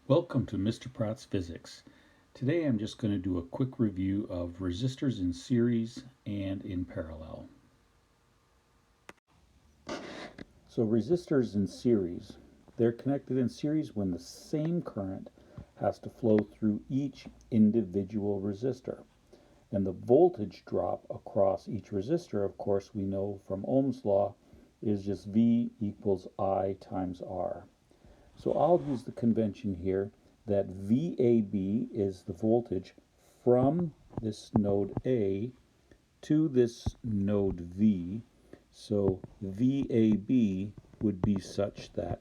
Welcome to Mr. Pratt's Physics. Today I'm just going to do a quick review of resistors in series and in parallel. So resistors in series, they're connected in series when the same current has to flow through each individual resistor. And the voltage drop across each resistor, of course, we know from Ohm's law, is just V equals I times R. So I'll use the convention here that VAB is the voltage from this node A to this node V. So VAB would be such that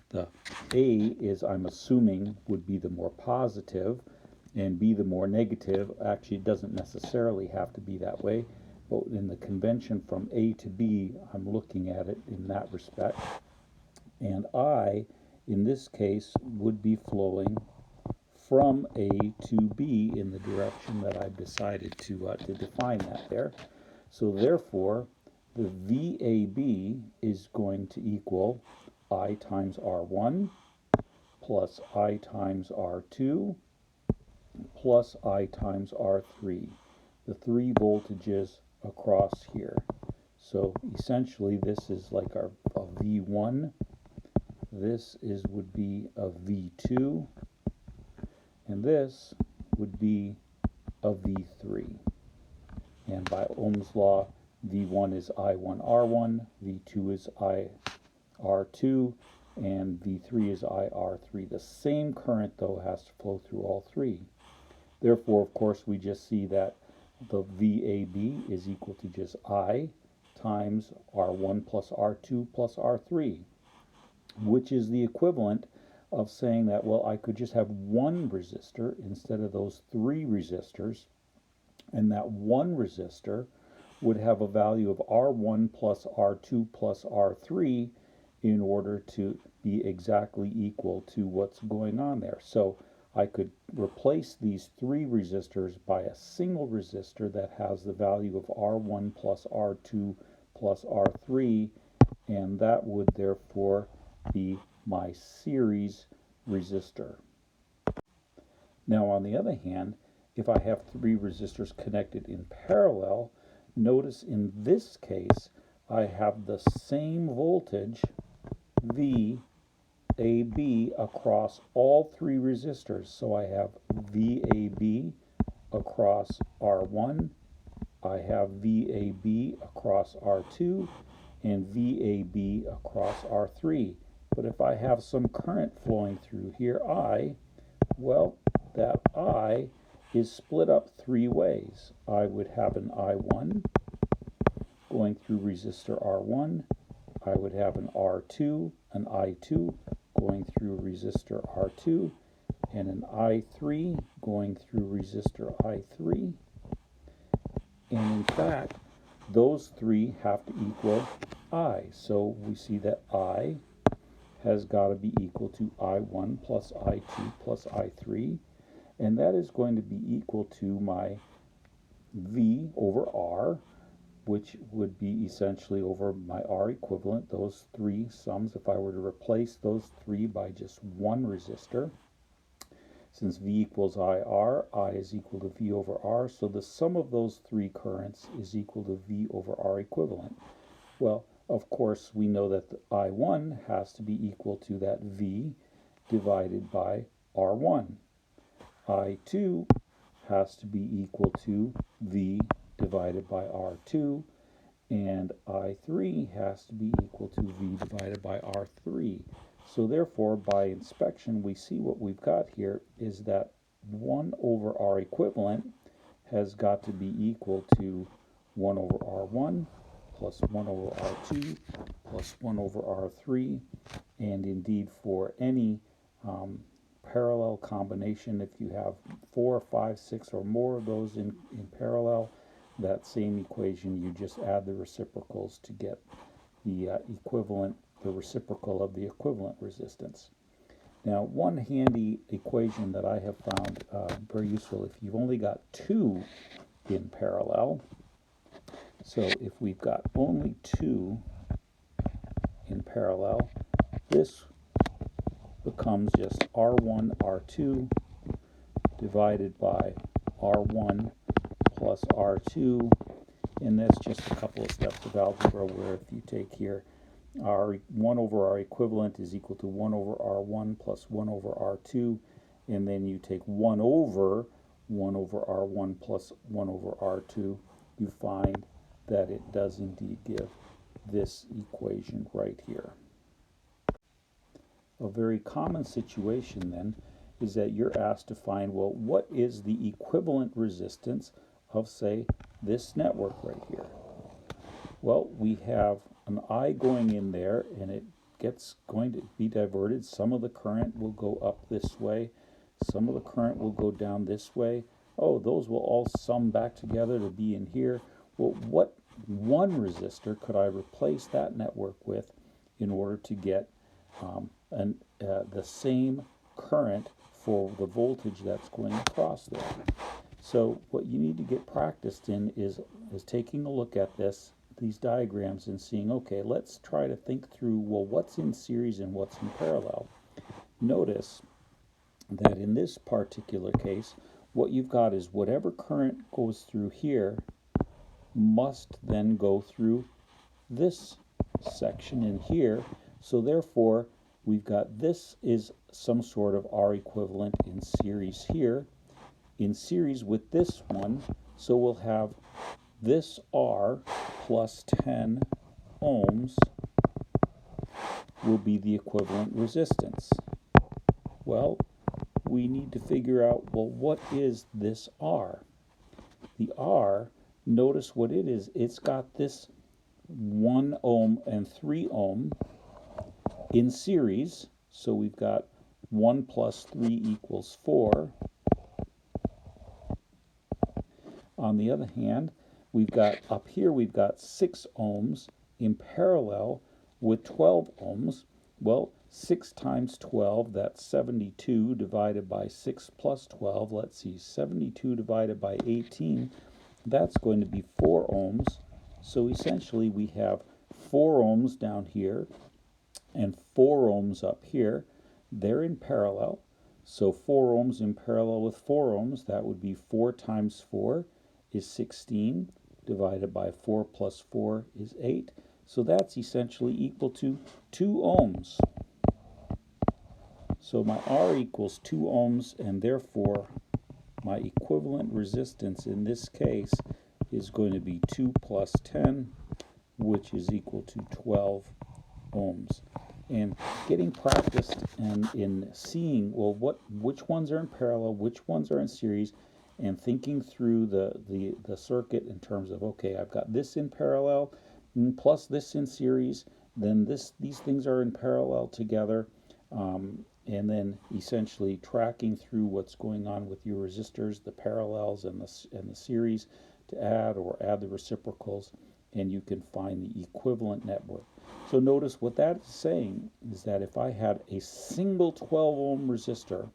the A is, I'm assuming, would be the more positive and B the more negative. Actually, it doesn't necessarily have to be that way, but in the convention from A to B, I'm looking at it in that respect. And I, in this case, would be flowing from A to B in the direction that I've decided to define that there. So therefore, the VAB is going to equal I times R1 plus I times R2 plus I times R3, the three voltages across here. So essentially this is like a V1, this would be a V2, and this would be a V3. And by Ohm's law, V1 is I1R1, V2 is IR2, and V3 is IR3. The same current, though, has to flow through all three. Therefore, of course, we just see that the VAB is equal to just I times R1 plus R2 plus R3, which is the equivalent of saying that, well, I could just have one resistor instead of those three resistors, and that one resistor would have a value of R1 plus R2 plus R3 in order to be exactly equal to what's going on there. So I could replace these three resistors by a single resistor that has the value of R1 plus R2 plus R3, and that would therefore be my series resistor. Now, on the other hand, if I have three resistors connected in parallel, notice in this case I have the same voltage VAB across all three resistors. So I have VAB across R1, I have VAB across R2, and VAB across R3. But if I have some current flowing through here, well, that I is split up three ways. I would have an I1 going through resistor R1. I would have an R2, an I2 going through resistor R2, and an I3 going through resistor I3. And in fact, those three have to equal I. So we see that I has got to be equal to I1 plus I2 plus I3, and that is going to be equal to my V over R, which would be essentially over my R equivalent, those three sums, if I were to replace those three by just one resistor. Since V equals IR, I is equal to V over R, so the sum of those three currents is equal to V over R equivalent. Well, of course, we know that the I1 has to be equal to that V divided by R1. I2 has to be equal to V divided by R2, and I3 has to be equal to V divided by R3. So therefore, by inspection, we see what we've got here is that 1 over R equivalent has got to be equal to 1 over R1 plus 1 over R2 plus 1 over R3, and indeed for any parallel combination, if you have 4, 5, 6 or more of those in parallel, that same equation, you just add the reciprocals to get the equivalent, the reciprocal of the equivalent resistance. Now, one handy equation that I have found very useful if you've only got two in parallel. So if we've got only two in parallel, this becomes just R1, R2 divided by R1 plus R2, and that's just a couple of steps of algebra where if you take here R 1 over R equivalent is equal to 1 over R1 plus 1 over R2, and then you take 1 over R1 plus 1 over R2, you find that it does indeed give this equation right here. A very common situation then is that you're asked to find, well, what is the equivalent resistance of, say, this network right here? Well, we have an I going in there, and it gets going to be diverted. Some of the current will go up this way. Some of the current will go down this way. Oh, those will all sum back together to be in here. Well, what one resistor could I replace that network with in order to get the same current for the voltage that's going across there? So what you need to get practiced in is taking a look at these diagrams and seeing, okay, let's try to think through, well, what's in series and what's in parallel. Notice that in this particular case, what you've got is whatever current goes through here must then go through this section in here. So therefore, we've got this is some sort of R equivalent in series here, in series with this one. So we'll have this R plus 10 ohms will be the equivalent resistance. Well, we need to figure out, well, what is this R? The R, notice what it is. It's got this 1 ohm and 3 ohm in series. So we've got 1 plus 3 equals 4. On the other hand, we've got up here, we've got 6 ohms in parallel with 12 ohms. Well, 6 times 12, that's 72 divided by 6 plus 12. Let's see, 72 divided by 18, that's going to be 4 ohms. So essentially we have 4 ohms down here and 4 ohms up here. They're in parallel. So 4 ohms in parallel with 4 ohms, that would be 4 times 4 is 16 divided by 4 plus 4 is 8. So that's essentially equal to 2 ohms. So my R equals 2 ohms, and therefore my equivalent resistance in this case is going to be 2 plus 10, which is equal to 12 ohms. And getting practiced and in seeing, well, which ones are in parallel, which ones are in series, and thinking through the circuit in terms of, okay, I've got this in parallel plus this in series, then these things are in parallel together, and then essentially tracking through what's going on with your resistors, the parallels and the series, to add the reciprocals, and you can find the equivalent network. So notice what that is saying is that if I had a single 12 ohm resistor,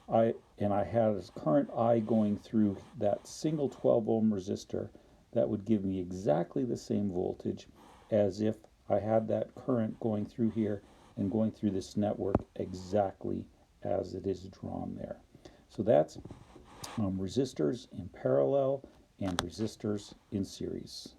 and I had a current I going through that single 12 ohm resistor, that would give me exactly the same voltage as if I had that current going through here and going through this network exactly as it is drawn there. So that's resistors in parallel and resistors in series.